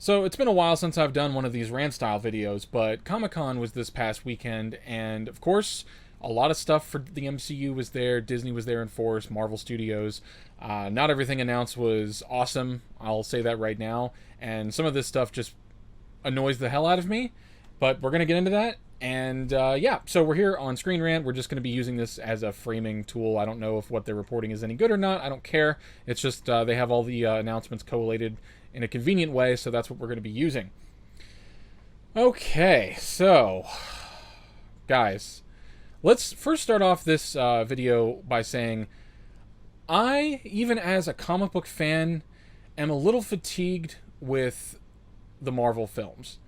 So it's been a while since I've done one of these rant style videos, but Comic-Con was this past weekend, and of course, a lot of stuff for the MCU was there. Disney was there in force, Marvel Studios. Not everything announced was awesome, I'll say that right now, and some of this stuff just annoys the hell out of me, but we're going to get into that. And yeah, so we're here on Screen Rant. We're just going to be using this as a framing tool. I don't know if what they're reporting is any good or not. I don't care. It's just they have all the announcements collated in a convenient way, so that's what we're going to be using. Okay, so guys, let's first start off this video by saying I, even as a comic book fan, am a little fatigued with the Marvel films.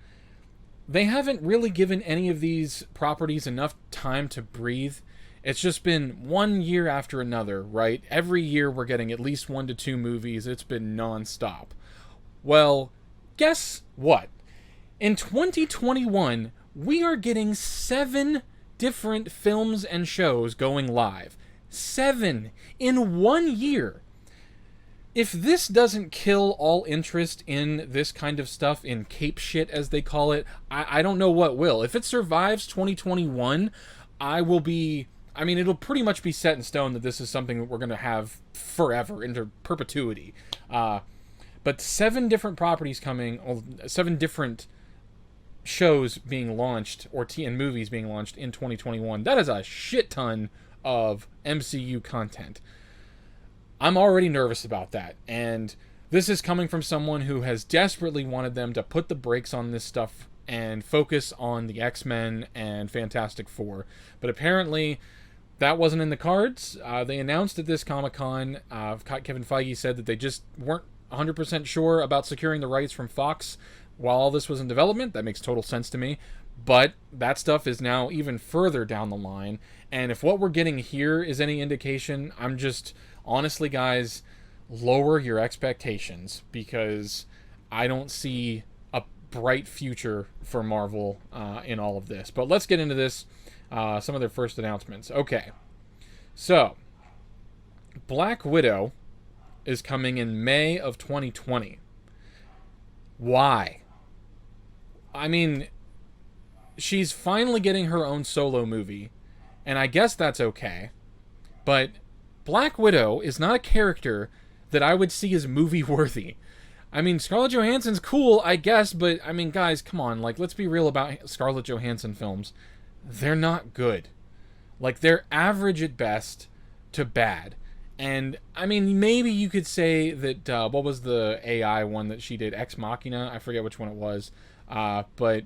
They haven't really given any of these properties enough time to breathe. It's just been one year after another, right? Every year we're getting at least 1 to 2 movies. It's been non-stop. Well, guess what? In 2021, we are getting 7 different films and shows going live. 7 in 1 year. If this doesn't kill all interest in this kind of stuff, in cape shit as they call it, I don't know what will. If it survives 2021, it'll pretty much be set in stone that this is something that we're going to have forever, into perpetuity. But 7 different properties coming, 7 different shows being launched, and movies being launched in 2021, that is a shit ton of MCU content. I'm already nervous about that, and this is coming from someone who has desperately wanted them to put the brakes on this stuff and focus on the X-Men and Fantastic Four. But apparently, that wasn't in the cards. They announced at this Comic-Con, Kevin Feige said that they just weren't 100% sure about securing the rights from Fox while all this was in development. That makes total sense to me. But that stuff is now even further down the line, and if what we're getting here is any indication, I'm just... honestly, guys, lower your expectations, because I don't see a bright future for Marvel in all of this. But let's get into this, some of their first announcements. Okay, so Black Widow is coming in May of 2020. Why? I mean, she's finally getting her own solo movie, and I guess that's okay, but Black Widow is not a character that I would see as movie-worthy. I mean, Scarlett Johansson's cool, I guess, but, I mean, guys, come on. Like, let's be real about Scarlett Johansson films. They're not good. Like, they're average at best to bad. And, I mean, maybe you could say that, what was the AI one that she did? Ex Machina? I forget which one it was. But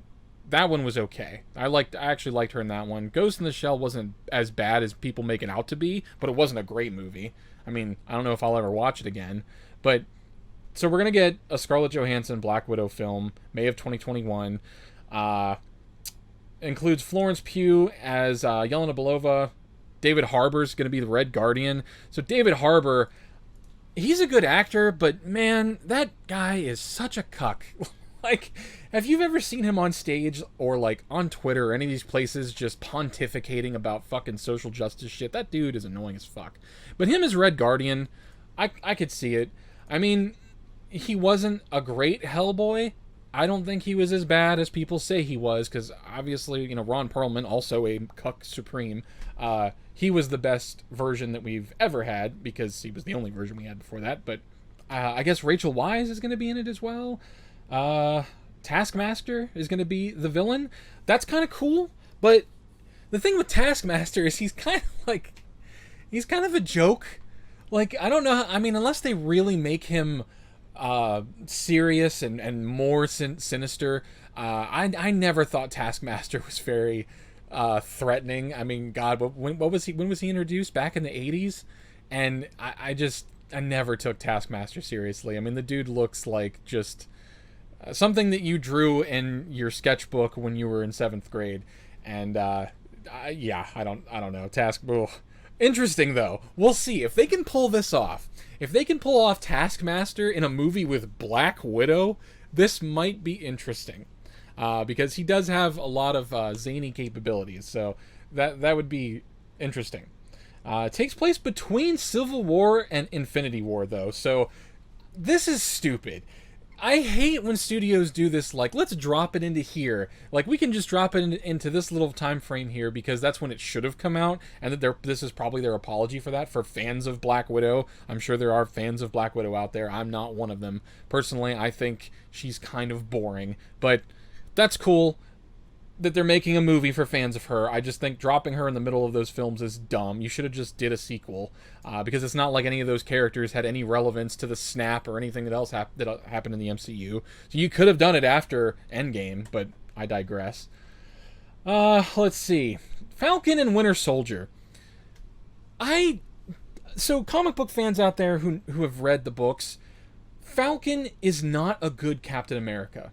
that one was okay. I actually liked her in that one. Ghost in the Shell wasn't as bad as people make it out to be, but it wasn't a great movie. I mean, I don't know if I'll ever watch it again. But, so we're going to get a Scarlett Johansson Black Widow film, May of 2021. Includes Florence Pugh as Yelena Belova. David Harbour's going to be the Red Guardian. So David Harbour, he's a good actor, but man, that guy is such a cuck. Like, have you ever seen him on stage or, like, on Twitter or any of these places just pontificating about fucking social justice shit? That dude is annoying as fuck. But him as Red Guardian, I could see it. I mean, he wasn't a great Hellboy. I don't think he was as bad as people say he was, because obviously, you know, Ron Perlman, also a cuck supreme, he was the best version that we've ever had, because he was the only version we had before that. But I guess Rachel Weisz is going to be in it as well. Taskmaster is going to be the villain. That's kind of cool, but the thing with Taskmaster is he's kind of a joke. Like, I don't know, I mean, unless they really make him serious and more sinister. I never thought Taskmaster was very threatening. I mean, God, when was he introduced? Back in the 80s? And I never took Taskmaster seriously. I mean, the dude looks like just something that you drew in your sketchbook when you were in 7th grade. And yeah, I don't know. Interesting, though. We'll see if they can pull this off. If they can pull off Taskmaster in a movie with Black Widow, this might be interesting. Because he does have a lot of zany capabilities. So that would be interesting. It takes place between Civil War and Infinity War, though. So this is stupid. I hate when studios do this, like, let's drop it into here. Like, we can just drop it into this little time frame here because that's when it should have come out, and that this is probably their apology for that, for fans of Black Widow. I'm sure there are fans of Black Widow out there. I'm not one of them. Personally, I think she's kind of boring, but that's cool that they're making a movie for fans of her. I just think dropping her in the middle of those films is dumb. You should have just did a sequel, because it's not like any of those characters had any relevance to the snap or anything that else that happened in the MCU. So you could have done it after Endgame, but I digress. Let's see. Falcon and Winter Soldier. So comic book fans out there who have read the books, Falcon is not a good Captain America.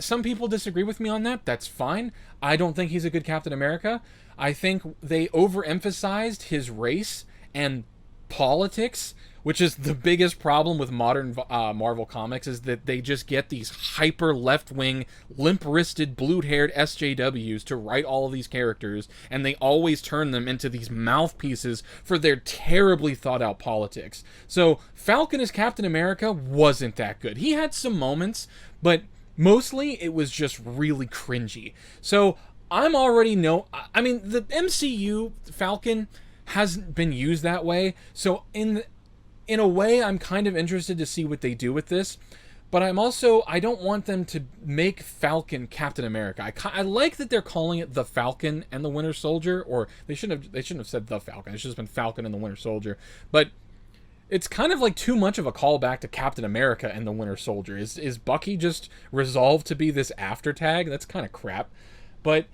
Some people disagree with me on that. That's fine. I don't think he's a good Captain America. I think they overemphasized his race and politics, which is the biggest problem with modern Marvel comics, is that they just get these hyper left-wing, limp-wristed, blue-haired SJWs to write all of these characters, and they always turn them into these mouthpieces for their terribly thought-out politics. So Falcon as Captain America wasn't that good. He had some moments, but mostly it was just really cringy. So I'm already the MCU Falcon hasn't been used that way. So in a way, I'm kind of interested to see what they do with this. But I don't want them to make Falcon Captain America. I like that they're calling it the Falcon and the Winter Soldier, or they shouldn't have said the Falcon. It should have been Falcon and the Winter Soldier. But it's kind of like too much of a callback to Captain America and the Winter Soldier. Is Bucky just resolved to be this after tag? That's kind of crap. But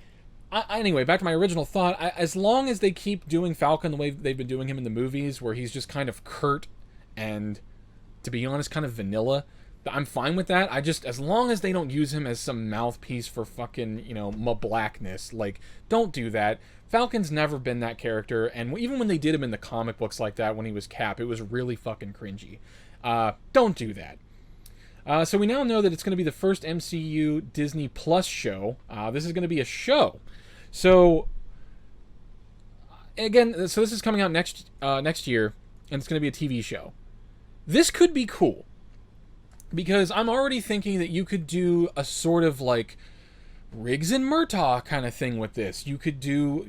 anyway, back to my original thought. As long as they keep doing Falcon the way they've been doing him in the movies, where he's just kind of curt and, to be honest, kind of vanilla, I'm fine with that. As long as they don't use him as some mouthpiece for fucking, blackness, like, don't do that. Falcon's never been that character, and even when they did him in the comic books like that when he was Cap, it was really fucking cringy. Don't do that. So we now know that it's going to be the first MCU Disney Plus show. This is going to be a show. So, again, this is coming out next year, and it's going to be a TV show. This could be cool, because I'm already thinking that you could do a sort of like Riggs and Murtaugh kind of thing with this. You could do,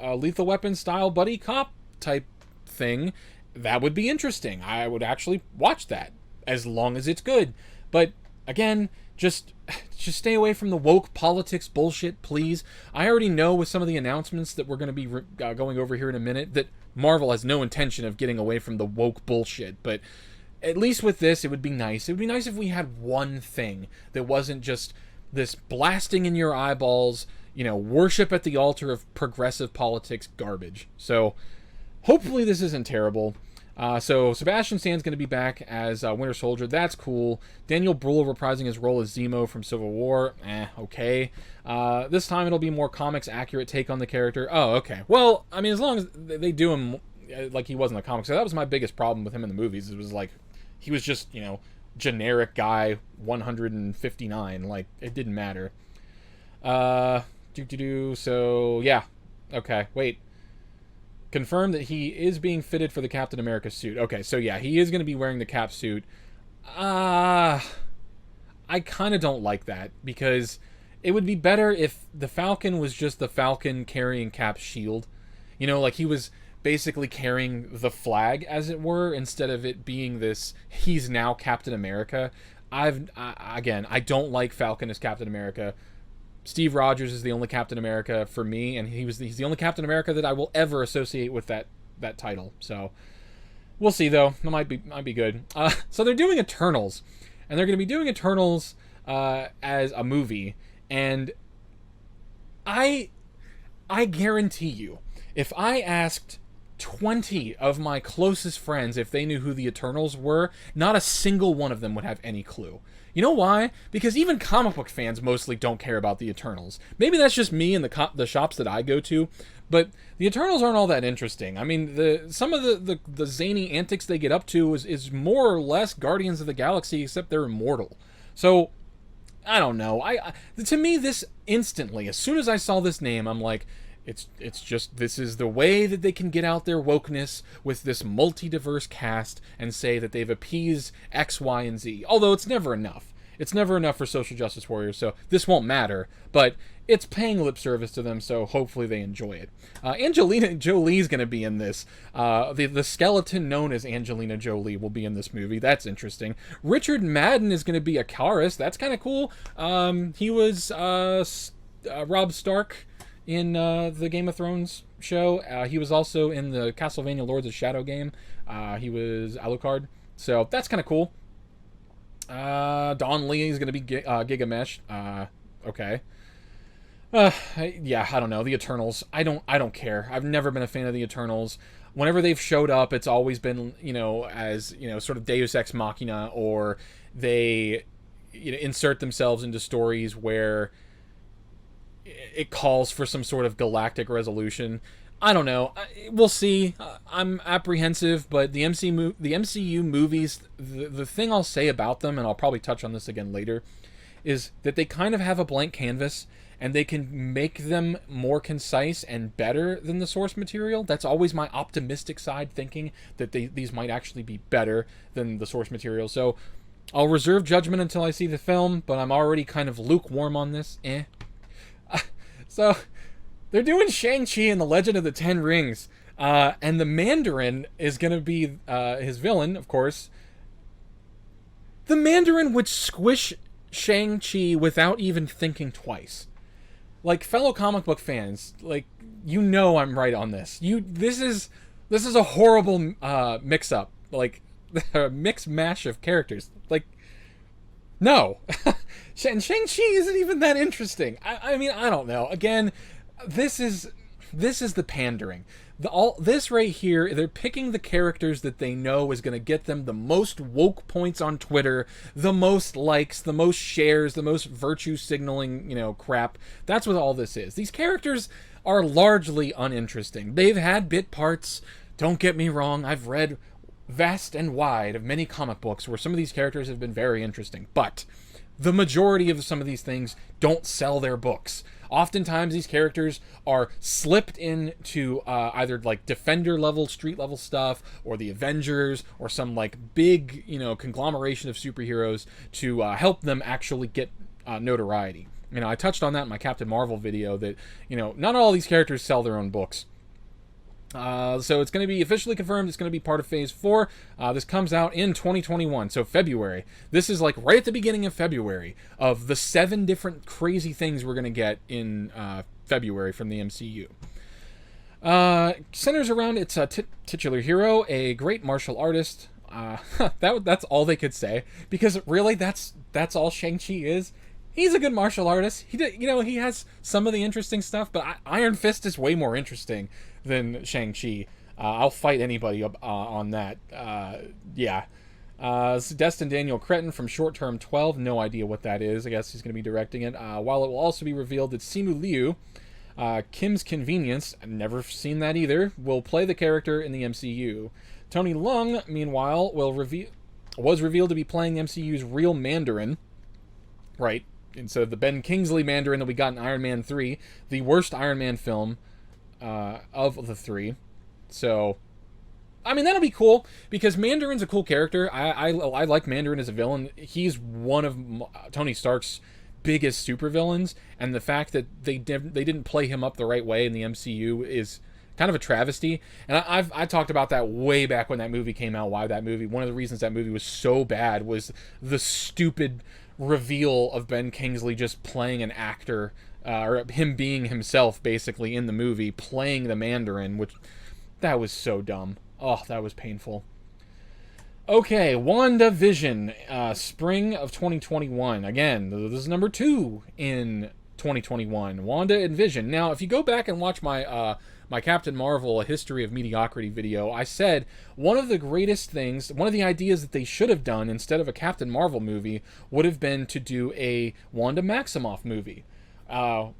a Lethal Weapon style buddy cop type thing. That would be interesting. I would actually watch that, as long as it's good. But again, just stay away from the woke politics bullshit, please. I already know with some of the announcements that we're going to be going over here in a minute that Marvel has no intention of getting away from the woke bullshit. But at least with this, it would be nice. It would be nice if we had one thing that wasn't just this blasting in your eyeballs, worship at the altar of progressive politics garbage. So hopefully this isn't terrible. So Sebastian Stan's going to be back as Winter Soldier. That's cool. Daniel Bruhl reprising his role as Zemo from Civil War. Okay. This time it'll be more comics accurate take on the character. Oh, okay. Well, I mean, as long as they do him like he was in the comics. So that was my biggest problem with him in the movies. It was like he was just, generic guy 159. Like, it didn't matter. So yeah. Okay, wait. Confirmed that he is being fitted for the Captain America suit. Okay, so yeah, he is going to be wearing the Cap suit. I kind of don't like that, because it would be better if the Falcon was just the Falcon carrying Cap's shield. Like he was basically carrying the flag, as it were, instead of it being this, he's now Captain America. I don't like Falcon as Captain America. Steve Rogers is the only Captain America for me, and he's the only Captain America that I will ever associate with that title. So we'll see, though. It might be good. So they're doing Eternals, and they're going to be doing Eternals as a movie, and I guarantee you, if I asked 20 of my closest friends if they knew who the Eternals were, not a single one of them would have any clue. You know why? Because even comic book fans mostly don't care about the Eternals. Maybe that's just me and the shops that I go to, but the Eternals aren't all that interesting. I mean, some of the zany antics they get up to is more or less Guardians of the Galaxy, except they're immortal. So, I don't know. To me, this instantly, as soon as I saw this name, I'm like, It's just, this is the way that they can get out their wokeness with this multi-diverse cast and say that they've appeased X, Y, and Z. Although it's never enough. It's never enough for social justice warriors, so this won't matter. But it's paying lip service to them, so hopefully they enjoy it. Angelina Jolie's going to be in this. The skeleton known as Angelina Jolie will be in this movie. That's interesting. Richard Madden is going to be a Karis. That's kind of cool. He was Robb Stark in the Game of Thrones show. He was also in the Castlevania Lords of Shadow game. He was Alucard. So that's kind of cool. Don Lee is going to be Gigamesh. Okay. Yeah, I don't know. The Eternals. I don't care. I've never been a fan of the Eternals. Whenever they've showed up, it's always been, as, sort of Deus Ex Machina, or they insert themselves into stories where it calls for some sort of galactic resolution. I don't know. We'll see. I'm apprehensive, but the MCU movies, the thing I'll say about them, and I'll probably touch on this again later, is that they kind of have a blank canvas, and they can make them more concise and better than the source material. That's always my optimistic side, thinking that these might actually be better than the source material. So I'll reserve judgment until I see the film, but I'm already kind of lukewarm on this. So they're doing Shang-Chi and the Legend of the Ten Rings, and the Mandarin is going to be his villain, of course. The Mandarin would squish Shang-Chi without even thinking twice. Like, fellow comic book fans, like, I'm right on this. This is a horrible mix-up, like a mix mash of characters. Like, no. And Shang-Chi isn't even that interesting. I mean, I don't know. Again, this is the pandering. This right here, they're picking the characters that they know is going to get them the most woke points on Twitter, the most likes, the most shares, the most virtue signaling, crap. That's what all this is. These characters are largely uninteresting. They've had bit parts. Don't get me wrong. I've read vast and wide of many comic books where some of these characters have been very interesting, but the majority of some of these things don't sell their books. Oftentimes these characters are slipped into either like Defender level, street level stuff, or the Avengers, or some like big, conglomeration of superheroes to help them actually get notoriety. I touched on that in my Captain Marvel video that, not all these characters sell their own books. So it's going to be officially confirmed. It's going to be part of Phase 4. This comes out in 2021, so February. This is like right at the beginning of February of the 7 different crazy things we're going to get in February from the MCU. Centers around its titular hero, a great martial artist. That's all they could say, because really that's all Shang-Chi is. He's a good martial artist. He has some of the interesting stuff, but Iron Fist is way more interesting than Shang-Chi. I'll fight anybody on that. Yeah. Destin Daniel Cretton from Short Term 12. No idea what that is. I guess he's going to be directing it. While it will also be revealed that Simu Liu, Kim's Convenience, I've never seen that either, will play the character in the MCU. Tony Leung, meanwhile, was revealed to be playing the MCU's real Mandarin. Right. Instead of the Ben Kingsley Mandarin that we got in Iron Man 3, the worst Iron Man film of the 3. So, I mean, that'll be cool, because Mandarin's a cool character. I like Mandarin as a villain. He's one of Tony Stark's biggest supervillains, and the fact that they didn't play him up the right way in the MCU is kind of a travesty. And I talked about that way back when that movie came out. One of the reasons that movie was so bad was the stupid reveal of Ben Kingsley just playing an actor, or him being himself basically in the movie, playing the Mandarin, which that was so dumb. Oh, that was painful. Okay, WandaVision, spring of 2021. Again, this is number 2 in 2021. Wanda and Vision. Now, if you go back and watch my my Captain Marvel, A History of Mediocrity video, I said one of the greatest things, one of the ideas that they should have done instead of a Captain Marvel movie would have been to do a Wanda Maximoff movie. And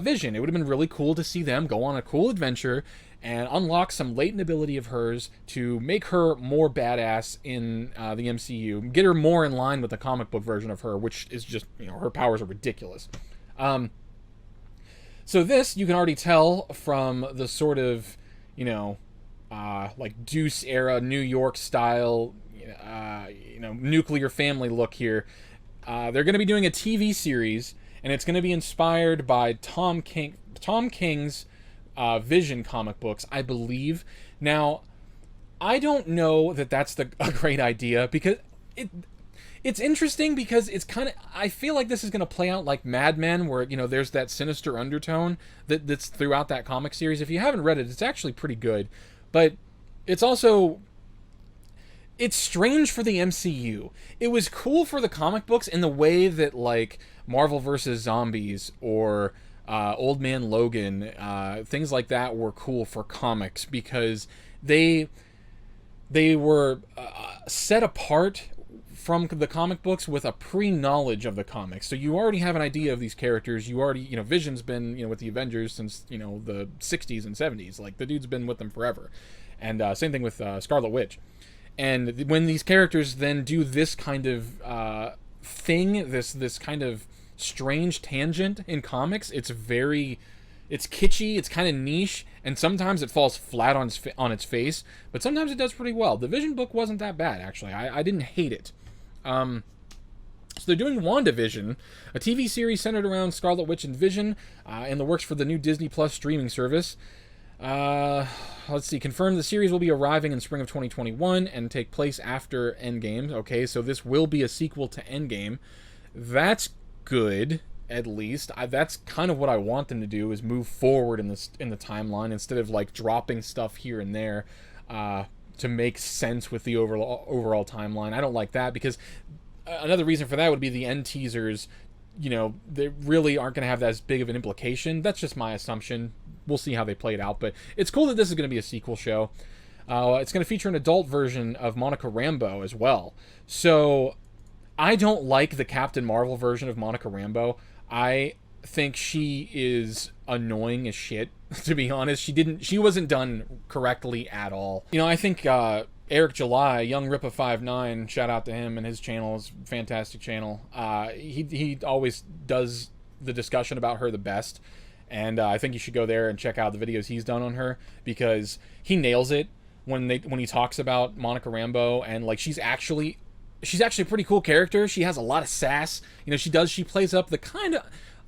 Vision. It would have been really cool to see them go on a cool adventure and unlock some latent ability of hers to make her more badass in the MCU. Get her more in line with the comic book version of her, which is just, her powers are ridiculous. So this, you can already tell from the sort of, you know, like Deuce era New York style, nuclear family look here. They're going to be doing a TV series, and it's going to be inspired by Tom King's Vision comic books, I believe. Now, I don't know that that's a great idea, because it's interesting, because it's kind of, I feel like this is going to play out like Mad Men, where, there's that sinister undertone that's throughout that comic series. If you haven't read it, it's actually pretty good. But it's also, it's strange for the MCU. It was cool for the comic books in the way that, like, Marvel vs. Zombies or Old Man Logan, things like that were cool for comics, because they were set apart from the comic books with a pre-knowledge of the comics. So you already have an idea of these characters. You already, Vision's been, with the Avengers since, the 60s and 70s. Like, the dude's been with them forever. And same thing with Scarlet Witch. And when these characters then do this kind of thing, this kind of strange tangent in comics, it's kitschy, it's kind of niche, and sometimes it falls flat on its face, but sometimes it does pretty well. The Vision book wasn't that bad, actually. I didn't hate it. So they're doing WandaVision, a TV series centered around Scarlet Witch and Vision, in the works for the new Disney Plus streaming service. Let's see. Confirmed the series will be arriving in spring of 2021 and take place after Endgame. Okay, so this will be a sequel to Endgame. That's good, at least. That's kind of what I want them to do, is move forward in the timeline, instead of, like, dropping stuff here and there to make sense with the overall timeline. I don't like that, because another reason for that would be the end teasers. They really aren't going to have as big of an implication. That's just my assumption. We'll see how they play it out, but it's cool that this is going to be a sequel show. It's going to feature an adult version of Monica Rambeau as well. So I don't like the Captain Marvel version of Monica Rambeau. I think she is annoying as shit, to be honest. She wasn't done correctly at all. I think Eric July, Young Rippa 59, shout out to him and his channel, is a fantastic channel. He always does the discussion about her the best, and I think you should go there and check out the videos he's done on her, because he nails it when he talks about Monica Rambeau, and, like, she's actually a pretty cool character. She has a lot of sass. She plays up the kind of,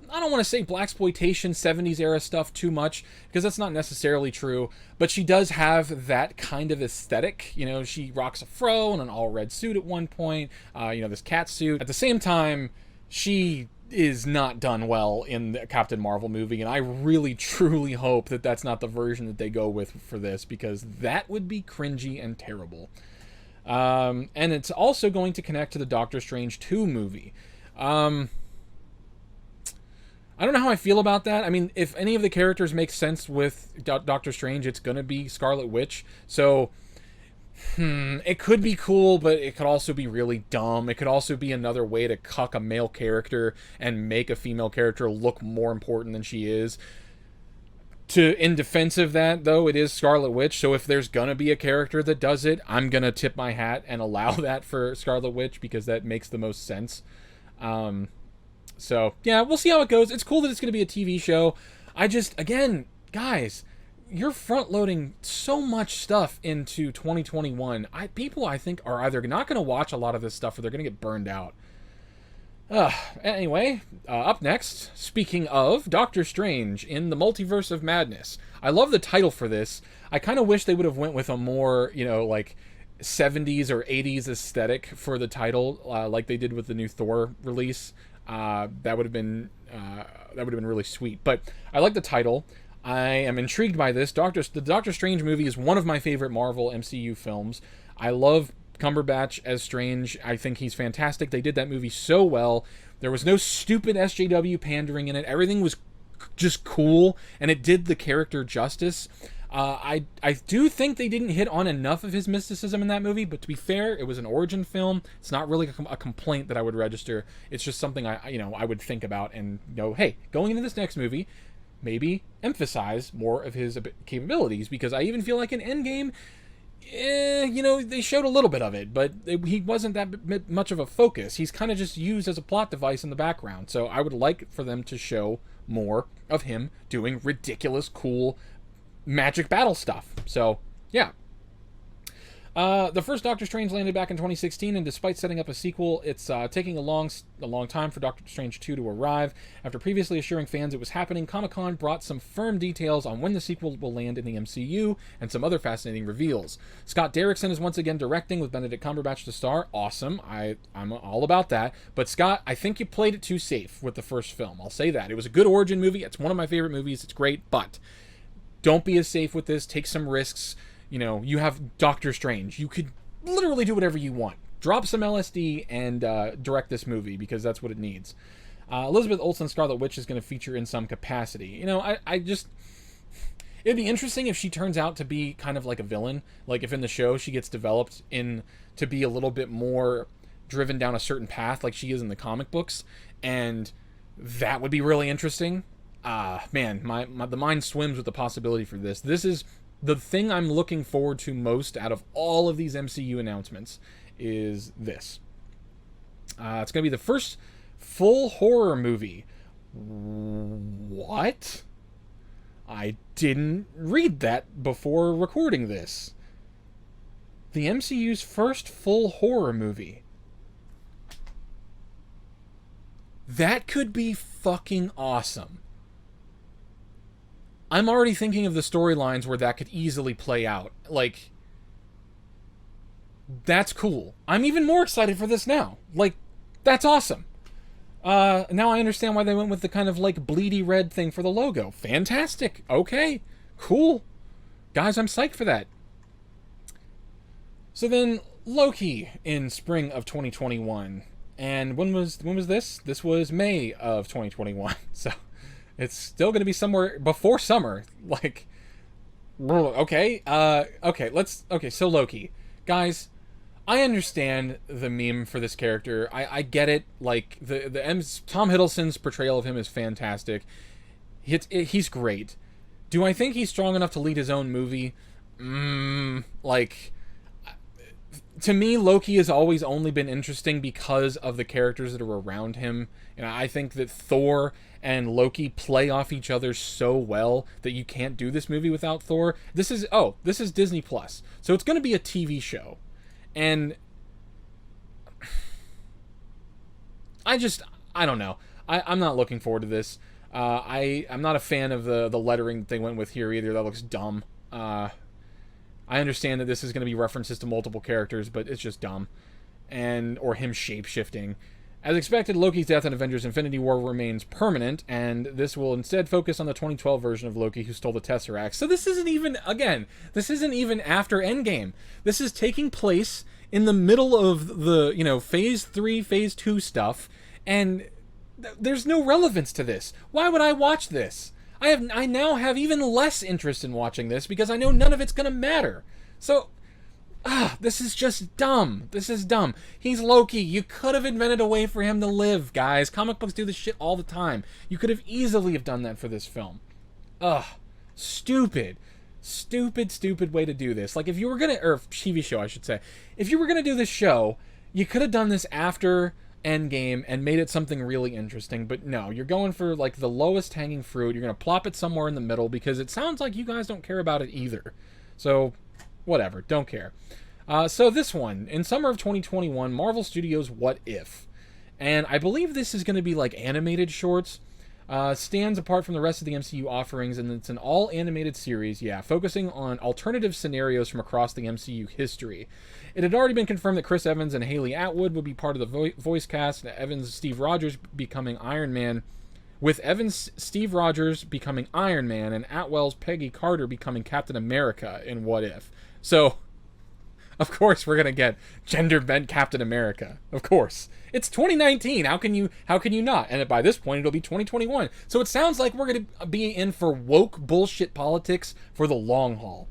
I don't want to say blaxploitation 70s era stuff too much, because that's not necessarily true, but she does have that kind of aesthetic. She rocks a fro and an all red suit at one point, this cat suit. At the same time, she is not done well in the Captain Marvel movie, and I really truly hope that that's not the version that they go with for this, because that would be cringy and terrible. And it's also going to connect to the Doctor Strange 2 movie. I don't know how I feel about that. I mean, if any of the characters make sense with Doctor Strange, it's going to be Scarlet Witch. So, it could be cool, but it could also be really dumb. It could also be another way to cuck a male character and make a female character look more important than she is. In defense of that, though, it is Scarlet Witch, so if there's gonna be a character that does it, I'm gonna tip my hat and allow that for Scarlet Witch, because that makes the most sense. So, yeah, we'll see how it goes. It's cool that it's gonna be a TV show. Again, guys, you're front-loading so much stuff into 2021. People, I think, are either not gonna watch a lot of this stuff, or they're gonna get burned out. Anyway, up next, speaking of Doctor Strange in the Multiverse of Madness. I love the title for this. I kind of wish they would have went with a more, like, 70s or 80s aesthetic for the title, like they did with the new Thor release. That would have been really sweet. But I like the title. I am intrigued by this. The Doctor Strange movie is one of my favorite Marvel MCU films. I love Cumberbatch as Strange. I think he's fantastic. They did that movie so well. There was no stupid SJW pandering in it. Everything was just cool, and it did the character justice. I do think they didn't hit on enough of his mysticism in that movie, but to be fair, it was an origin film. It's not really a complaint that I would register. It's just something I would think about and go, hey, going into this next movie, maybe emphasize more of his capabilities, because I even feel like in Endgame, they showed a little bit of it, but he wasn't that much of a focus. He's kind of just used as a plot device in the background. So I would like for them to show more of him doing ridiculous, cool magic battle stuff. So, yeah. The first Doctor Strange landed back in 2016, and despite setting up a sequel, it's taking a long time for Doctor Strange 2 to arrive. After previously assuring fans it was happening, Comic-Con brought some firm details on when the sequel will land in the MCU, and some other fascinating reveals. Scott Derrickson is once again directing, with Benedict Cumberbatch to star. Awesome. I'm all about that. But Scott, I think you played it too safe with the first film. I'll say that. It was a good origin movie. It's one of my favorite movies. It's great, but don't be as safe with this. Take some risks. You have Doctor Strange. You could literally do whatever you want. Drop some LSD and direct this movie, because that's what it needs. Elizabeth Olsen's Scarlet Witch is going to feature in some capacity. It'd be interesting if she turns out to be kind of like a villain. Like if in the show she gets developed to be a little bit more driven down a certain path like she is in the comic books. And that would be really interesting. Man, the mind swims with the possibility for this. This is the thing I'm looking forward to most out of all of these MCU announcements is this. It's going to be the first full horror movie. What? I didn't read that before recording this. The MCU's first full horror movie. That could be fucking awesome. I'm already thinking of the storylines where that could easily play out. Like, that's cool. I'm even more excited for this now. Like, that's awesome. Now I understand why they went with the kind of, like, bleedy red thing for the logo. Fantastic. Okay. Cool. Guys, I'm psyched for that. So then, Loki in spring of 2021. And when was this? This was May of 2021. So it's still going to be somewhere before summer. Like, okay. So Loki. Guys, I understand the meme for this character. I get it. Like, Tom Hiddleston's portrayal of him is fantastic. He's great. Do I think he's strong enough to lead his own movie? To me, Loki has always only been interesting because of the characters that are around him. And I think that Thor and Loki play off each other so well that you can't do this movie without Thor. This is Disney Plus. So it's going to be a TV show. And I don't know. I'm not looking forward to this. I'm not a fan of the lettering they went with here either. That looks dumb. I understand that this is going to be references to multiple characters, but it's just dumb. Or him shape-shifting. As expected, Loki's death in Avengers Infinity War remains permanent, and this will instead focus on the 2012 version of Loki who stole the Tesseract. So this isn't even after Endgame. This is taking place in the middle of the, Phase 3, Phase 2 stuff, and there's no relevance to this. Why would I watch this? I now have even less interest in watching this because I know none of it's going to matter. So, this is just dumb. This is dumb. He's Loki. You could have invented a way for him to live, guys. Comic books do this shit all the time. You could have easily have done that for this film. Stupid. Stupid way to do this. Like, if you were going to, or TV show, I should say. If you were going to do this show, you could have done this after Endgame and made it something really interesting, but no, you're going for like the lowest hanging fruit. You're going to plop it somewhere in the middle because it sounds like you guys don't care about it either. So whatever, don't care. So this one, in summer of 2021, Marvel Studios' What If? And I believe this is going to be like animated shorts. Stands apart from the rest of the MCU offerings, and it's an all-animated series, focusing on alternative scenarios from across the MCU history. It had already been confirmed that Chris Evans and Haley Atwood would be part of the voice cast, Evans' Steve Rogers becoming Iron Man, with Evans' Steve Rogers becoming Iron Man, and Atwell's Peggy Carter becoming Captain America in What If. So, of course we're going to get gender-bent Captain America. Of course. It's 2019. How can you not? And by this point, it'll be 2021. So it sounds like we're going to be in for woke bullshit politics for the long haul.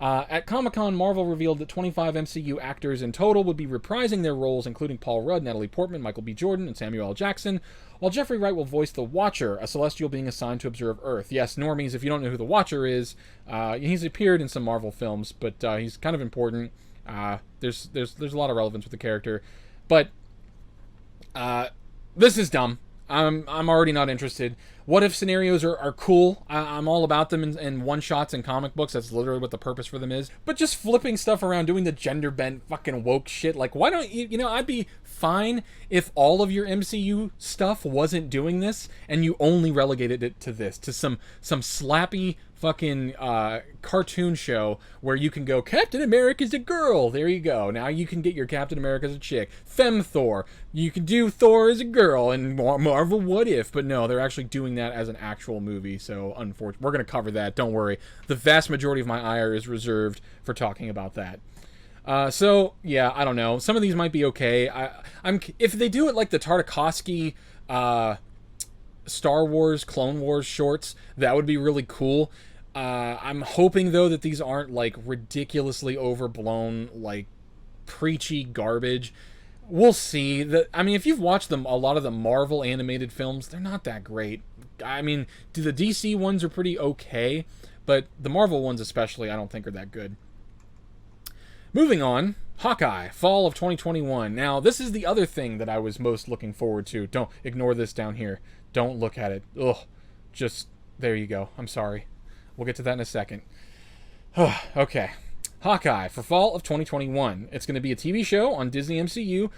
At Comic-Con, Marvel revealed that 25 MCU actors in total would be reprising their roles, including Paul Rudd, Natalie Portman, Michael B. Jordan, and Samuel L. Jackson, while Jeffrey Wright will voice the Watcher, a celestial being assigned to observe Earth. Yes, normies, if you don't know who the Watcher is, he's appeared in some Marvel films, but he's kind of important. There's a lot of relevance with the character, but this is dumb. I'm already not interested. What if scenarios are cool? I'm all about them in one-shots and comic books. That's literally what the purpose for them is. But just flipping stuff around, doing the gender-bent fucking woke shit, like, why don't you... You know, I'd be fine if all of your MCU stuff wasn't doing this, and you only relegated it to this, to some slappy fucking cartoon show where you can go, Captain America's a girl. There you go. Now you can get your Captain America as a chick. FemThor. You can do Thor as a girl and Marvel What If. But no, they're actually doing that as an actual movie. So unfortunately, we're going to cover that. Don't worry. The vast majority of my ire is reserved for talking about that. So yeah, I don't know. Some of these might be okay. If they do it like the Tartakovsky Star Wars, Clone Wars shorts, that would be really cool. I'm hoping, though, that these aren't, like, ridiculously overblown, like, preachy garbage. We'll see. I mean, if you've watched a lot of the Marvel animated films, they're not that great. I mean, the DC ones are pretty okay, but the Marvel ones especially, I don't think are that good. Moving on, Hawkeye, fall of 2021. Now, this is the other thing that I was most looking forward to. Don't ignore this down here. Don't look at it. Ugh. Just, there you go. I'm sorry. We'll get to that in a second. Okay. Hawkeye for fall of 2021. It's going to be a TV show on Disney MCU.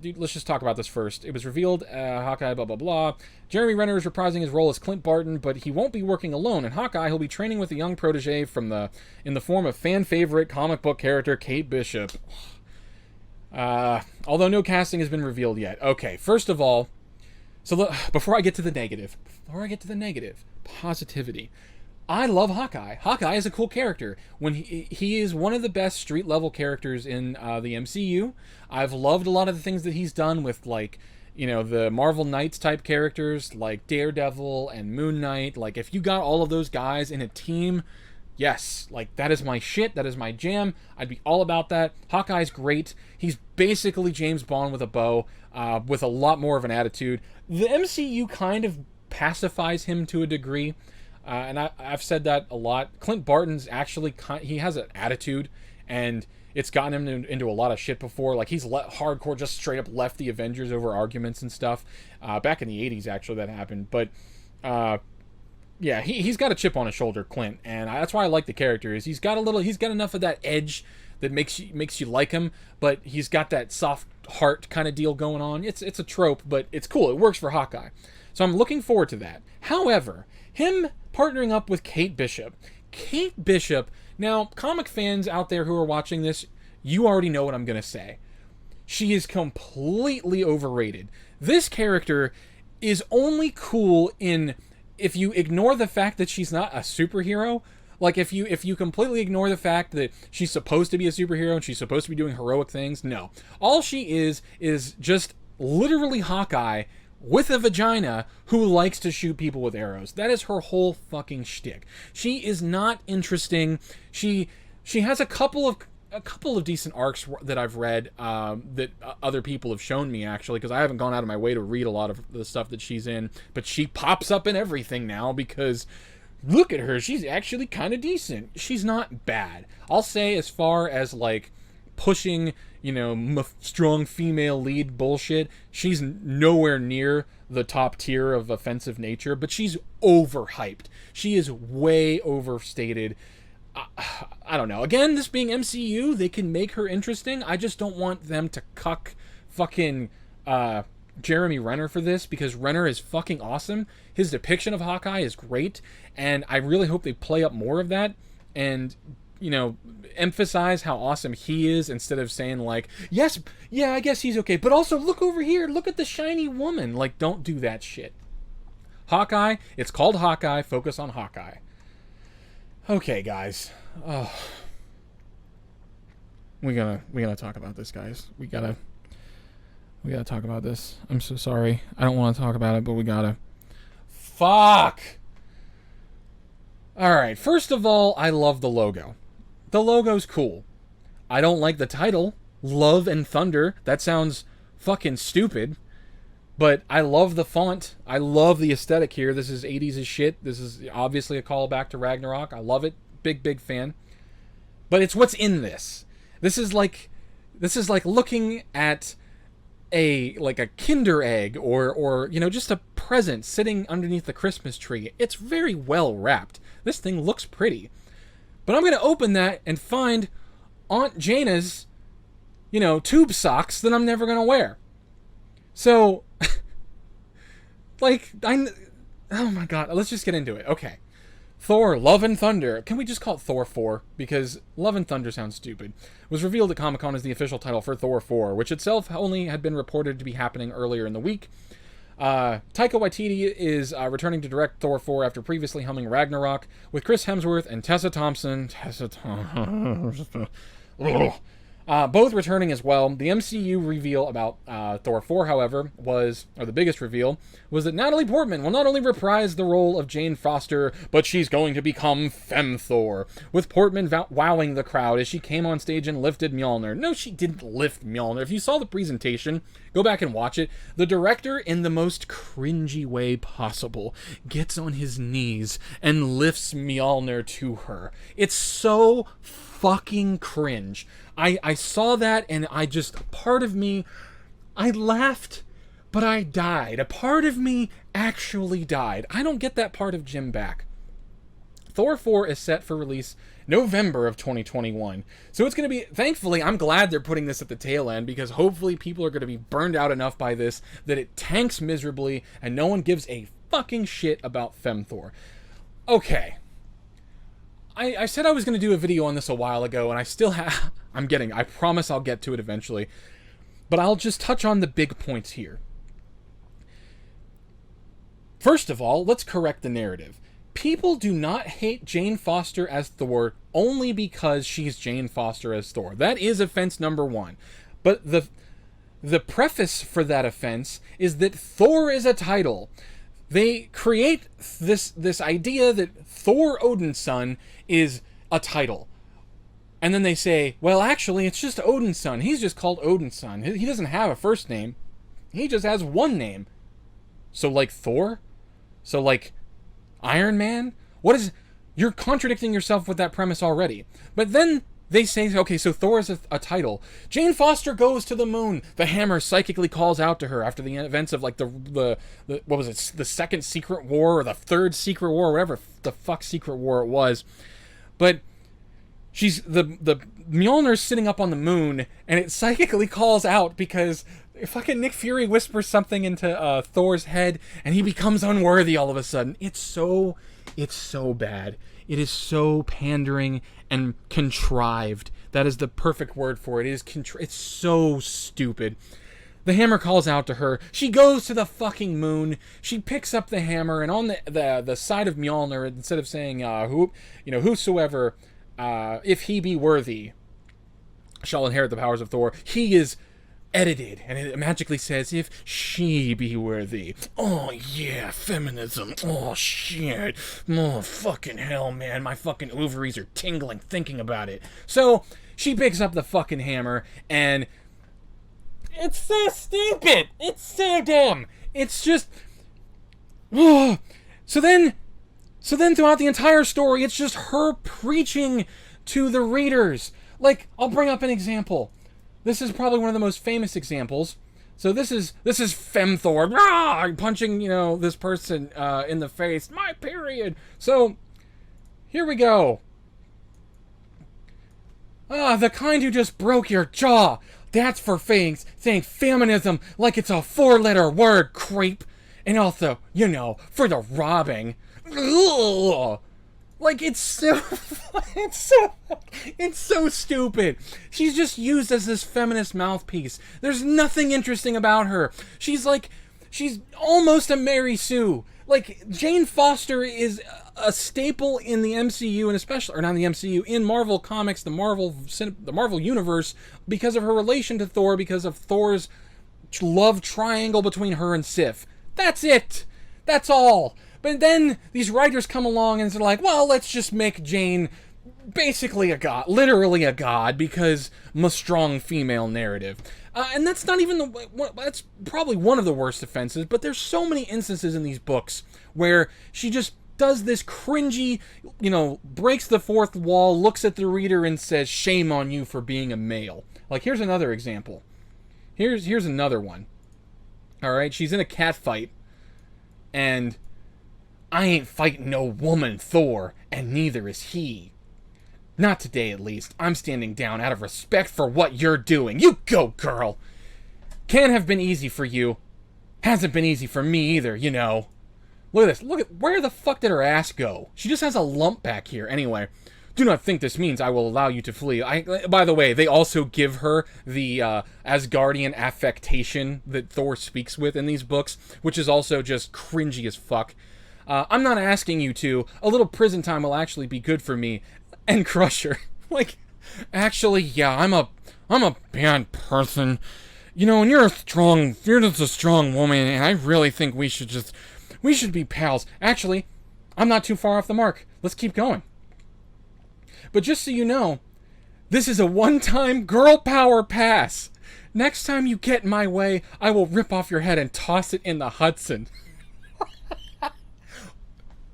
Dude, let's just talk about this first. It was revealed, Hawkeye, blah, blah, blah. Jeremy Renner is reprising his role as Clint Barton, but he won't be working alone. In Hawkeye, he'll be training with a young protege in the form of fan-favorite comic book character Kate Bishop. Although no casting has been revealed yet. Okay, first of all, so look, before I get to the negative, positivity. I love Hawkeye. Hawkeye is a cool character. When he is one of the best street level characters in the MCU. I've loved a lot of the things that he's done with, like, you know, the Marvel Knights type characters like Daredevil and Moon Knight. Like, if you got all of those guys in a team, yes, like, that is my shit. That is my jam. I'd be all about that. Hawkeye's great. He's basically James Bond with a bow, with a lot more of an attitude. The MCU kind of pacifies him to a degree. And I've said that a lot. Clint Barton's actually, he has an attitude, and it's gotten him into a lot of shit before. Like, he's hardcore, just straight up left the Avengers over arguments and stuff. Back in the 80s, actually, that happened. But, yeah, he's got a chip on his shoulder, Clint. And that's why I like the character, is he's got enough of that edge that makes you like him, but he's got that soft heart kind of deal going on. It's a trope, but it's cool. It works for Hawkeye. So I'm looking forward to that. However, him partnering up with Kate Bishop. Kate Bishop, now, comic fans out there who are watching this, you already know what I'm going to say. She is completely overrated. This character is only cool if you ignore the fact that she's not a superhero. Like, if you completely ignore the fact that she's supposed to be a superhero and she's supposed to be doing heroic things, no. All she is just literally Hawkeye with a vagina who likes to shoot people with arrows. That is her whole fucking shtick. She is not interesting. She has a couple of decent arcs that I've read, that other people have shown me, actually, because I haven't gone out of my way to read a lot of the stuff that she's in. But she pops up in everything now because, look at her, she's actually kind of decent. She's not bad. I'll say, as far as, like, pushing, you know, strong female lead bullshit, she's nowhere near the top tier of offensive nature, but she's overhyped. She is way overstated. I don't know. Again, this being MCU, they can make her interesting. I just don't want them to cuck fucking Jeremy Renner for this, because Renner is fucking awesome. His depiction of Hawkeye is great, and I really hope they play up more of that and, you know, emphasize how awesome he is instead of saying, like, yes, yeah, I guess he's okay, but also look over here, look at the shiny woman. Like, don't do that shit. Hawkeye, it's called Hawkeye, focus on Hawkeye. Okay, guys. Oh. We gotta talk about this, guys. We gotta talk about this. I'm so sorry. I don't want to talk about it, but we gotta. Fuck! Alright, first of all, I love the logo. The logo's cool. I don't like the title, Love and Thunder. That sounds fucking stupid. But I love the font. I love the aesthetic here. This is 80s as shit. This is obviously a callback to Ragnarok. I love it. Big, big fan. But it's what's in this. This is like looking at a Kinder egg or just a present sitting underneath the Christmas tree. It's very well wrapped. This thing looks pretty. But I'm going to open that and find Aunt Jana's, tube socks that I'm never going to wear. So, oh my god, let's just get into it. Okay. Thor, Love and Thunder. Can we just call it Thor 4? Because Love and Thunder sounds stupid. Was revealed at Comic-Con as the official title for Thor 4, which itself only had been reported to be happening earlier in the week. Taika Waititi is returning to direct Thor 4 after previously helming Ragnarok, with Chris Hemsworth and Tessa Thompson. Both returning as well. The MCU reveal about Thor 4, however, the biggest reveal, was that Natalie Portman will not only reprise the role of Jane Foster, but she's going to become FemThor, with Portman wowing the crowd as she came on stage and lifted Mjolnir. No, she didn't lift Mjolnir. If you saw the presentation, go back and watch it. The director, in the most cringy way possible, gets on his knees and lifts Mjolnir to her. It's so fucking cringe. I saw that and part of me, I laughed, but I died. A part of me actually died. I don't get that part of Jim back. Thor 4 is set for release November of 2021. So it's going to be, thankfully, I'm glad they're putting this at the tail end, because hopefully people are going to be burned out enough by this that it tanks miserably and no one gives a fucking shit about FemThor. Okay. I said I was going to do a video on this a while ago, and I still have... I promise I'll get to it eventually. But I'll just touch on the big points here. First of all, let's correct the narrative. People do not hate Jane Foster as Thor only because she's Jane Foster as Thor. That is offense number one. But the preface for that offense is that Thor is a title. They create this idea that Thor Odin's son is a title. And then they say, well, actually, it's just Odin's son. He's just called Odin's son. He doesn't have a first name. He just has one name. So, like Thor? So, like Iron Man? You're contradicting yourself with that premise already. But then they say, okay, so Thor is a title. Jane Foster goes to the moon. The hammer psychically calls out to her after the events of, like, the what was it, the second Secret War, or the third Secret War, or whatever the fuck Secret War it was. But she's, the Mjolnir's sitting up on the moon, and it psychically calls out because fucking Nick Fury whispers something into Thor's head, and he becomes unworthy all of a sudden. It's so bad. It is so pandering and contrived. That is the perfect word for it. It's so stupid. The hammer calls out to her. She goes to the fucking moon. She picks up the hammer, and on the side of Mjolnir, instead of saying whosoever, if he be worthy, shall inherit the powers of Thor, he is edited, and it magically says, if she be worthy. Oh yeah, feminism. Oh shit. Oh fucking hell, man. My fucking ovaries are tingling thinking about it. So she picks up the fucking hammer, and it's so stupid. It's so dumb. It's just... So then throughout the entire story, it's just her preaching to the readers. Like, I'll bring up an example. This is probably one of the most famous examples. So this is FemThor punching, this person in the face. My period. So here we go. The kind who just broke your jaw. That's for saying feminism like it's a 4-letter word, creep. And also, for the robbing. Ugh. Like, it's so stupid. She's just used as this feminist mouthpiece. There's nothing interesting about her. She's almost a Mary Sue. Like, Jane Foster is a staple in the MCU, and especially, or not the MCU, in Marvel Comics, the Marvel Universe, because of her relation to Thor, because of Thor's love triangle between her and Sif. That's it. That's all. But then these writers come along and they're like, well, let's just make Jane basically a god, literally a god, because a strong female narrative. And that's not even that's probably one of the worst offenses, but there's so many instances in these books where she just does this cringy, breaks the fourth wall, looks at the reader and says, shame on you for being a male. Like, here's another example. Here's another one. All right, she's in a cat fight, and I ain't fighting no woman, Thor, and neither is he. Not today, at least. I'm standing down out of respect for what you're doing. You go, girl! Can't have been easy for you. Hasn't been easy for me either, Look at this. Look at where the fuck did her ass go? She just has a lump back here. Anyway, do not think this means I will allow you to flee. By the way, they also give her the Asgardian affectation that Thor speaks with in these books, which is also just cringy as fuck. I'm not asking you to. A little prison time will actually be good for me. And Crusher. Like, actually, yeah, I'm a bad person. And you're just a strong woman, and I really think we should be pals. Actually, I'm not too far off the mark. Let's keep going. But just so you know, this is a one-time girl power pass. Next time you get in my way, I will rip off your head and toss it in the Hudson.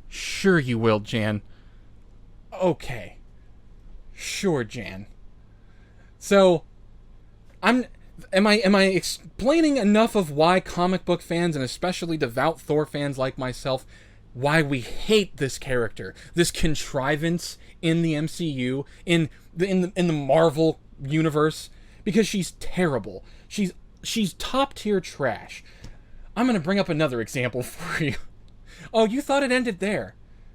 Sure you will, Jan. Okay. Sure, Jan. So, am I explaining enough of why comic book fans, and especially devout Thor fans like myself, why we hate this character, this contrivance in the MCU, in the Marvel universe? Because she's terrible. She's top tier trash. I'm gonna bring up another example for you. Oh, you thought it ended there?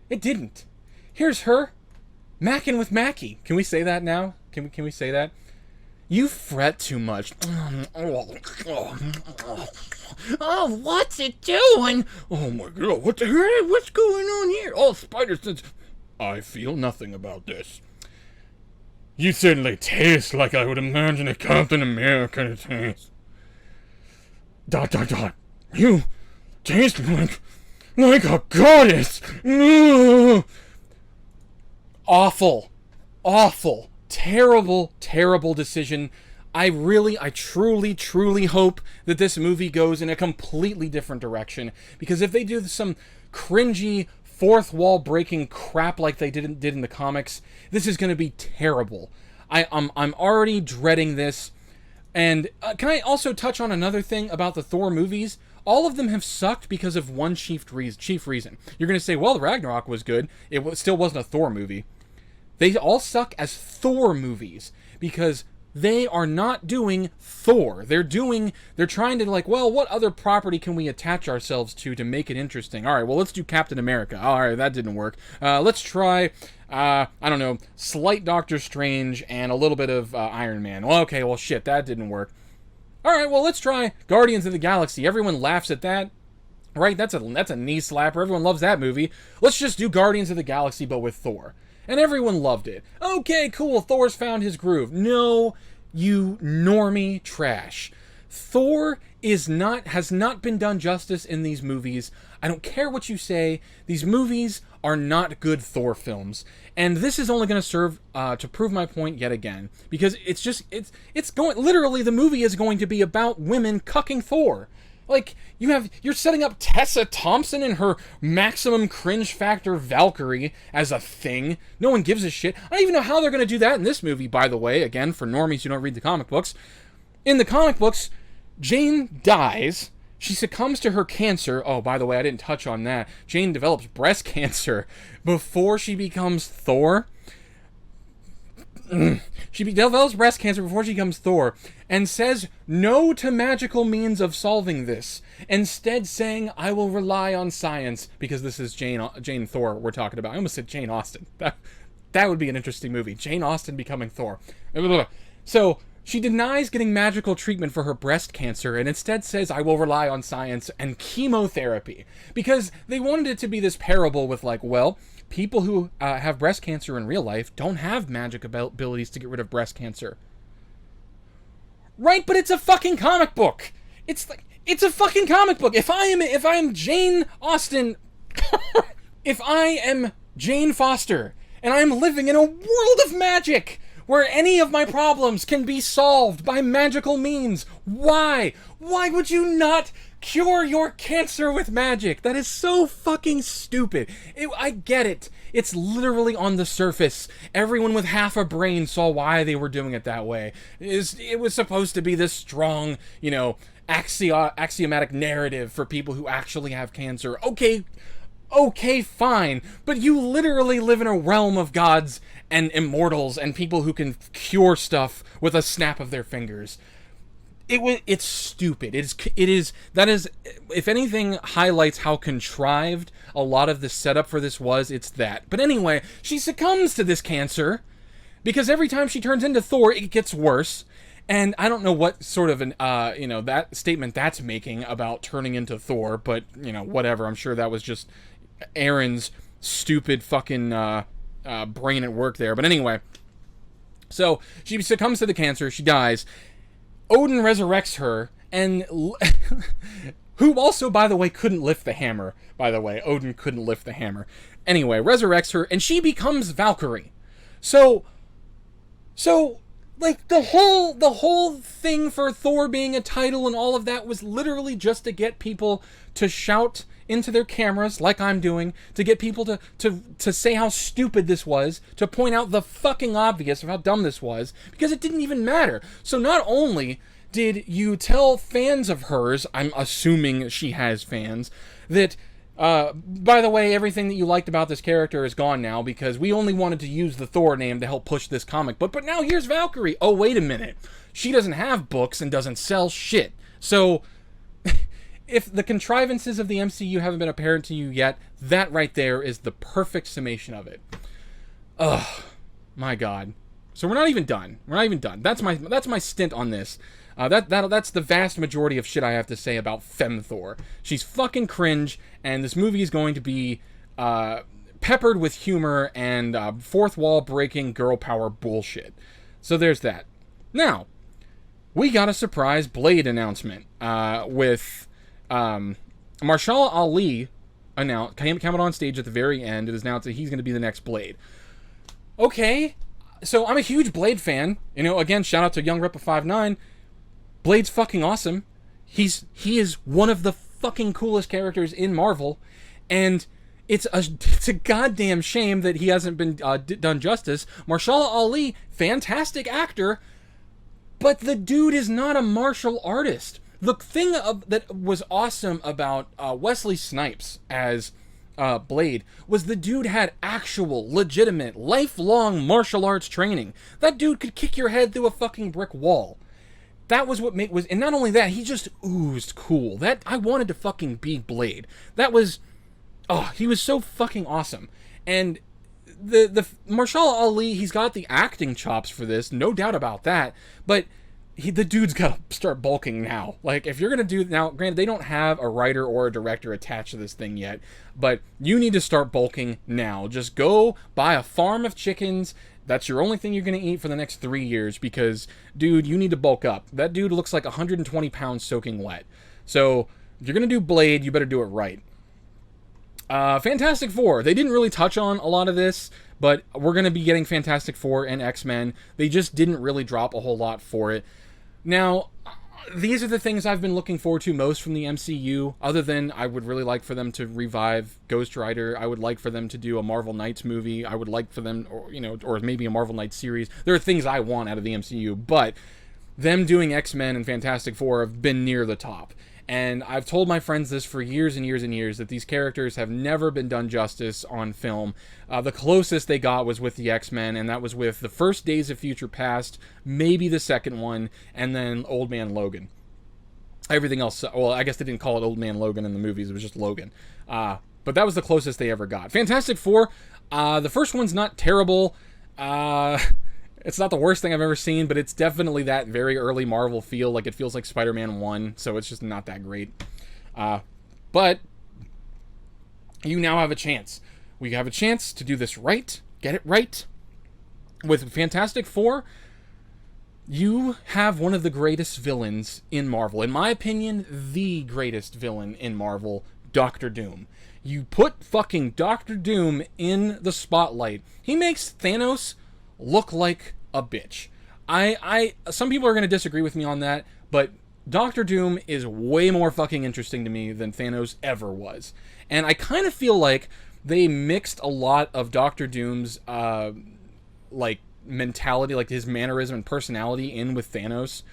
It didn't. Here's her. Mackin' with Mackie. Can we say that now? Can we say that? You fret too much. Oh, what's it doing? Oh my god, what the heck? What's going on here? Oh, spider sense. I feel nothing about this. You certainly taste like I would imagine a Captain America to taste. ... You taste like a goddess. Awful, terrible decision. I truly hope that this movie goes in a completely different direction, because if they do some cringy fourth wall breaking crap like they did in the comics, this is going to be terrible. I'm already dreading this. And can I also touch on another thing about the Thor movies? All of them have sucked because of one chief reason. You're going to say, well, Ragnarok was good. It still wasn't a Thor movie. They all suck as Thor movies because they are not doing Thor. They're trying to what other property can we attach ourselves to make it interesting? All right, well, let's do Captain America. All right, that didn't work. Let's try, I don't know, slight Doctor Strange and a little bit of Iron Man. Well, okay, well, shit, that didn't work. All right, well, let's try Guardians of the Galaxy. Everyone laughs at that, right? That's a knee slapper. Everyone loves that movie. Let's just do Guardians of the Galaxy, but with Thor. And everyone loved it. Okay, cool, Thor's found his groove. No, you normie trash. Thor has not been done justice in these movies. I don't care what you say. These movies are not good Thor films. And this is only going to serve to prove my point yet again. Because it's going, literally the movie is going to be about women cucking Thor. Like, you're setting up Tessa Thompson and her maximum cringe factor Valkyrie as a thing. No one gives a shit. I don't even know how they're going to do that in this movie, by the way. Again, for normies who don't read the comic books. In the comic books, Jane dies. She succumbs to her cancer. Oh, by the way, I didn't touch on that. Jane develops breast cancer before she becomes Thor. She develops breast cancer before she becomes Thor, and says no to magical means of solving this, instead saying, I will rely on science, because this is Jane Thor we're talking about. I almost said Jane Austen. That would be an interesting movie. Jane Austen becoming Thor. So, she denies getting magical treatment for her breast cancer, and instead says, I will rely on science and chemotherapy, because they wanted it to be this parable with people who have breast cancer in real life don't have magic abilities to get rid of breast cancer. Right, but it's a fucking comic book. It's a fucking comic book. If I am Jane Austen, If I am Jane Foster and I'm living in a world of magic where any of my problems can be solved by magical means, why? Why would you not cure your cancer with magic? That is so fucking stupid. I get it. It's literally on the surface. Everyone with half a brain saw why they were doing it that way. It was supposed to be this strong, axiomatic narrative for people who actually have cancer. Okay, fine, but you literally live in a realm of gods and immortals and people who can cure stuff with a snap of their fingers. It's stupid. That is, if anything highlights how contrived a lot of the setup for this was, it's that. But anyway, she succumbs to this cancer because every time she turns into Thor, it gets worse. And I don't know what sort of an, that statement that's making about turning into Thor, but, whatever. I'm sure that was just Aaron's stupid fucking brain at work there. But anyway, so she succumbs to the cancer, she dies. Odin resurrects her, and who also, by the way, couldn't lift the hammer. By the way, Odin couldn't lift the hammer. Anyway, resurrects her, and she becomes Valkyrie. So like the whole thing for Thor being a title and all of that was literally just to get people to shout into their cameras like I'm doing, to get people to say how stupid this was, to point out the fucking obvious of how dumb this was, because it didn't even matter. So not only did you tell fans of hers, I'm assuming she has fans, that by the way, everything that you liked about this character is gone now because we only wanted to use the Thor name to help push this comic book, but now here's Valkyrie. Oh, wait a minute. She doesn't have books and doesn't sell shit. So if the contrivances of the MCU haven't been apparent to you yet, that right there is the perfect summation of it. Ugh, my God. So we're not even done. That's my stint on this. That's the vast majority of shit I have to say about FemThor. She's fucking cringe, and this movie is going to be peppered with humor and fourth wall breaking girl power bullshit. So there's that. Now, we got a surprise Blade announcement with Mahershala Ali came out on stage at the very end. It is announced that he's going to be the next Blade. Okay, so I'm a huge Blade fan. Again, shout out to Young Rippa 59. Blade's fucking awesome. He is one of the fucking coolest characters in Marvel, and it's a goddamn shame that he hasn't been done justice. Mahershala Ali, fantastic actor, but the dude is not a martial artist. The thing that was awesome about Wesley Snipes as Blade was the dude had actual, legitimate, lifelong martial arts training. That dude could kick your head through a fucking brick wall. That was what was, and not only that, he just oozed cool. I wanted to fucking be Blade. He was so fucking awesome. And the Mahershala Ali, he's got the acting chops for this, no doubt about that. But the dude's got to start bulking now. Like, if you're gonna do now, granted they don't have a writer or a director attached to this thing yet, but you need to start bulking now. Just go buy a farm of chickens. That's your only thing you're going to eat for the next 3 years because, dude, you need to bulk up. That dude looks like 120 pounds soaking wet. So, if you're going to do Blade, you better do it right. Fantastic Four. They didn't really touch on a lot of this, but we're going to be getting Fantastic Four and X-Men. They just didn't really drop a whole lot for it. Now, these are the things I've been looking forward to most from the MCU, other than I would really like for them to revive Ghost Rider. I would like for them to do a Marvel Knights movie. I would like for them, or maybe a Marvel Knights series. There are things I want out of the MCU, but them doing X-Men and Fantastic Four have been near the top. And I've told my friends this for years and years and years, that these characters have never been done justice on film. The closest they got was with the X-Men, and that was with the first Days of Future Past, maybe the second one, and then Old Man Logan. Everything else, well, I guess they didn't call it Old Man Logan in the movies, it was just Logan. But that was the closest they ever got. Fantastic Four, the first one's not terrible. It's not the worst thing I've ever seen, but it's definitely that very early Marvel feel. Like, it feels like Spider-Man 1, so it's just not that great. But you now have a chance. We have a chance to do this right, get it right. With Fantastic Four, you have one of the greatest villains in Marvel. In my opinion, the greatest villain in Marvel, Doctor Doom. You put fucking Doctor Doom in the spotlight. He makes Thanos look like a bitch. Some people are going to disagree with me on that, but Doctor Doom is way more fucking interesting to me than Thanos ever was. And I kind of feel like they mixed a lot of Doctor Doom's, like, mentality, like his mannerism and personality in with Thanos.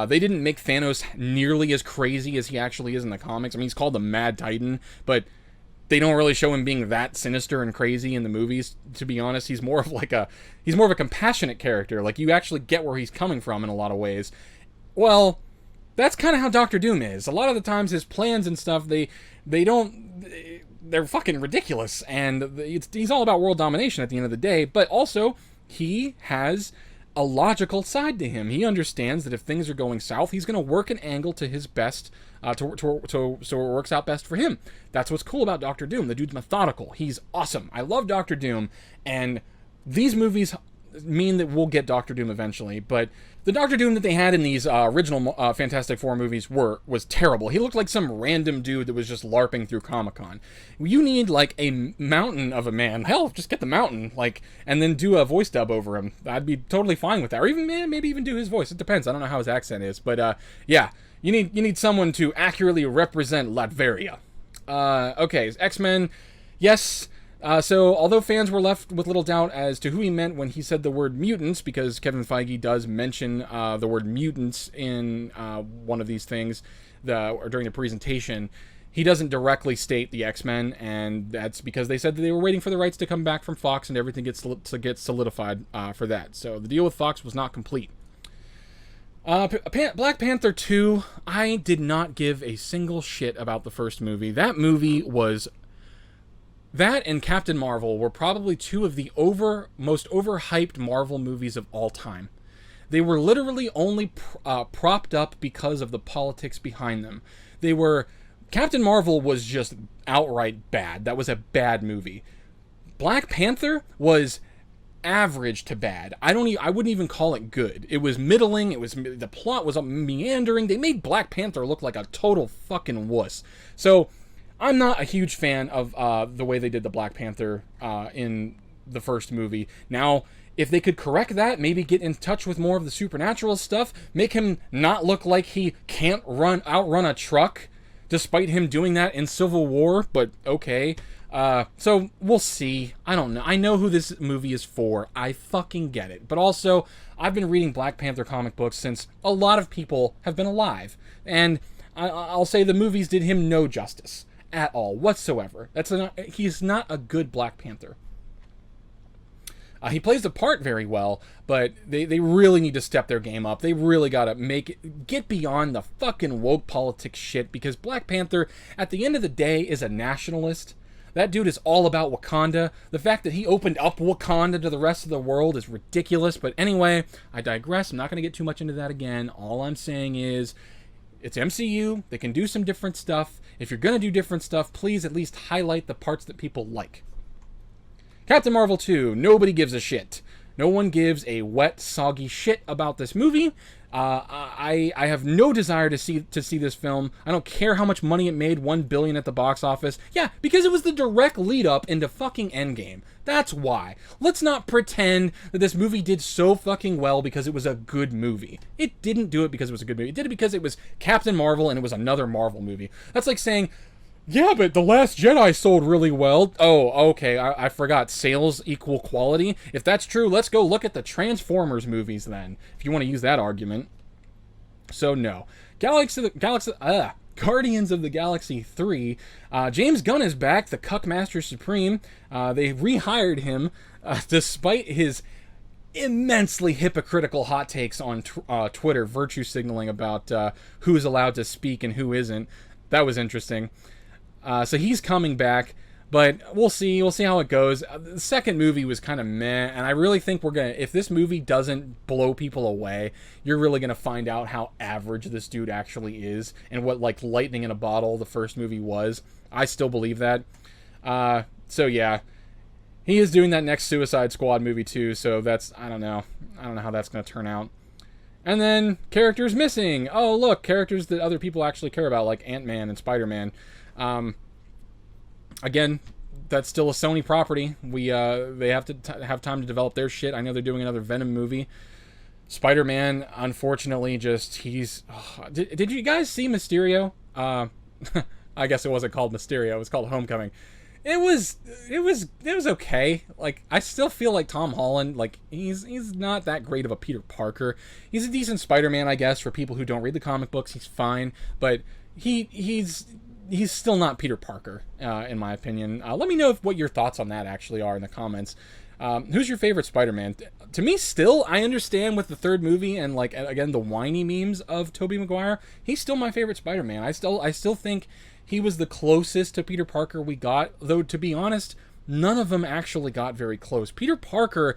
They didn't make Thanos nearly as crazy as he actually is in the comics. I mean, he's called the Mad Titan, but they don't really show him being that sinister and crazy in the movies. To be honest, he's more of a compassionate character. Like, you actually get where he's coming from in a lot of ways. Well, that's kind of how Doctor Doom is. A lot of the times his plans and stuff, they're fucking ridiculous, and he's all about world domination at the end of the day, but also he has a logical side to him. He understands that if things are going south, he's going to work an angle to his best, so it works out best for him. That's what's cool about Doctor Doom. The dude's methodical. He's awesome. I love Doctor Doom, and these movies mean that we'll get Doctor Doom eventually, but the Doctor Doom that they had in these original Fantastic Four movies was terrible. He looked like some random dude that was just LARPing through Comic-Con. You need, like, a mountain of a man. Hell, just get the mountain, like, and then do a voice dub over him. I'd be totally fine with that. Or even, maybe even do his voice. It depends. I don't know how his accent is, but, yeah. You need someone to accurately represent Latveria. Okay, X-Men, yes. So, although fans were left with little doubt as to who he meant when he said the word mutants, because Kevin Feige does mention the word mutants in one of these things during the presentation, he doesn't directly state the X-Men, and that's because they said that they were waiting for the rights to come back from Fox, and everything gets solidified for that. So, the deal with Fox was not complete. Black Panther 2, I did not give a single shit about the first movie. That movie was... That and Captain Marvel were probably two of the most overhyped Marvel movies of all time. They were literally only propped up because of the politics behind them. Captain Marvel was just outright bad. That was a bad movie. Black Panther was average to bad. I wouldn't even call it good. It was middling. The plot was meandering. They made Black Panther look like a total fucking wuss. So I'm not a huge fan of the way they did the Black Panther in the first movie. Now, if they could correct that, maybe get in touch with more of the supernatural stuff, make him not look like he can't outrun a truck, despite him doing that in Civil War, but okay. So, we'll see. I don't know. I know who this movie is for. I fucking get it. But also, I've been reading Black Panther comic books since a lot of people have been alive. And I'll say the movies did him no justice at all, whatsoever. He's not a good Black Panther. He plays the part very well, but they really need to step their game up. They really gotta get beyond the fucking woke politics shit, because Black Panther, at the end of the day, is a nationalist. That dude is all about Wakanda. The fact that he opened up Wakanda to the rest of the world is ridiculous, but anyway, I digress. I'm not gonna get too much into that again. All I'm saying is, it's MCU. They can do some different stuff. If you're going to do different stuff, please at least highlight the parts that people like. Captain Marvel 2. Nobody gives a shit. No one gives a wet, soggy shit about this movie. I have no desire to see this film. I don't care how much money it made, $1 billion at the box office. Yeah, because it was the direct lead up into fucking Endgame. That's why. Let's not pretend that this movie did so fucking well because it was a good movie. It didn't do it because it was a good movie. It did it because it was Captain Marvel and it was another Marvel movie. That's like saying, yeah, but The Last Jedi sold really well. Oh, okay, I forgot. Sales equal quality? If that's true, let's go look at the Transformers movies then, if you want to use that argument. So, no. Guardians of the Galaxy 3. James Gunn is back, the Cuckmaster Supreme. They rehired him, despite his immensely hypocritical hot takes on Twitter, virtue signaling about who's allowed to speak and who isn't. That was interesting. So he's coming back, but we'll see. We'll see how it goes. The second movie was kind of meh, and I really think if this movie doesn't blow people away, you're really gonna find out how average this dude actually is, and what, like, lightning in a bottle the first movie was. I still believe that. So yeah, he is doing that next Suicide Squad movie too, so I don't know how that's gonna turn out. And then, characters missing. Oh, look, characters that other people actually care about, like Ant-Man and Spider-Man. Again, that's still a Sony property. They have to have time to develop their shit. I know they're doing another Venom movie. Spider-Man, unfortunately, just he's. Did you guys see Mysterio? I guess it wasn't called Mysterio. It was called Homecoming. It was okay. Like, I still feel like Tom Holland, like, he's not that great of a Peter Parker. He's a decent Spider-Man, I guess, for people who don't read the comic books. He's fine, but he's still not Peter Parker, in my opinion. Let me know what your thoughts on that actually are in the comments. Who's your favorite Spider-Man? To me, still, I understand with the third movie and, like, again, the whiny memes of Tobey Maguire, he's still my favorite Spider-Man. I still think he was the closest to Peter Parker we got, though, to be honest, none of them actually got very close. Peter Parker,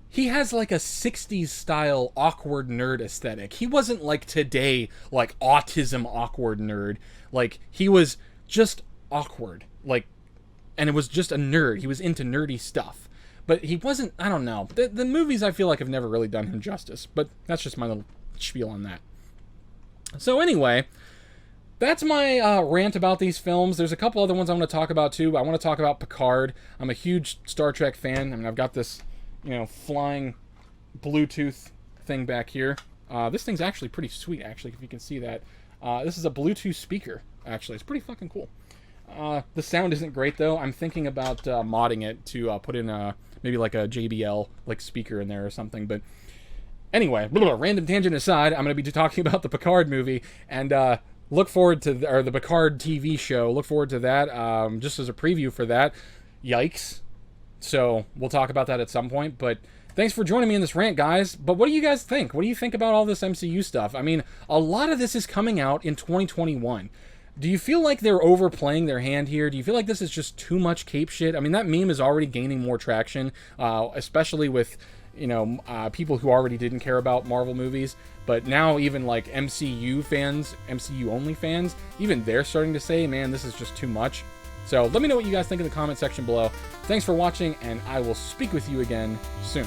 he has, like, a 60s style awkward nerd aesthetic. He wasn't, like, today, like, autism awkward nerd. Like, he was just awkward. Like, and it was just a nerd. He was into nerdy stuff. But he wasn't, I don't know. The movies, I feel like, have never really done him justice. But that's just my little spiel on that. So anyway, that's my rant about these films. There's a couple other ones I want to talk about, too. I want to talk about Picard. I'm a huge Star Trek fan. I mean, I've got this, flying Bluetooth thing back here. This thing's actually pretty sweet, actually, if you can see that. This is a Bluetooth speaker, actually. It's pretty fucking cool. The sound isn't great, though. I'm thinking about modding it to put in maybe like a JBL like speaker in there or something. But anyway, random tangent aside, I'm going to be talking about the Picard movie, and look forward to the Picard TV show. Look forward to that, just as a preview for that. Yikes. So we'll talk about that at some point, but thanks for joining me in this rant, guys. But what do you guys think? What do you think about all this MCU stuff? I mean, a lot of this is coming out in 2021. Do you feel like they're overplaying their hand here? Do you feel like this is just too much cape shit? I mean, that meme is already gaining more traction, especially with, people who already didn't care about Marvel movies. But now even, like, MCU fans, MCU-only fans, even they're starting to say, man, this is just too much. So let me know what you guys think in the comment section below. Thanks for watching, and I will speak with you again soon.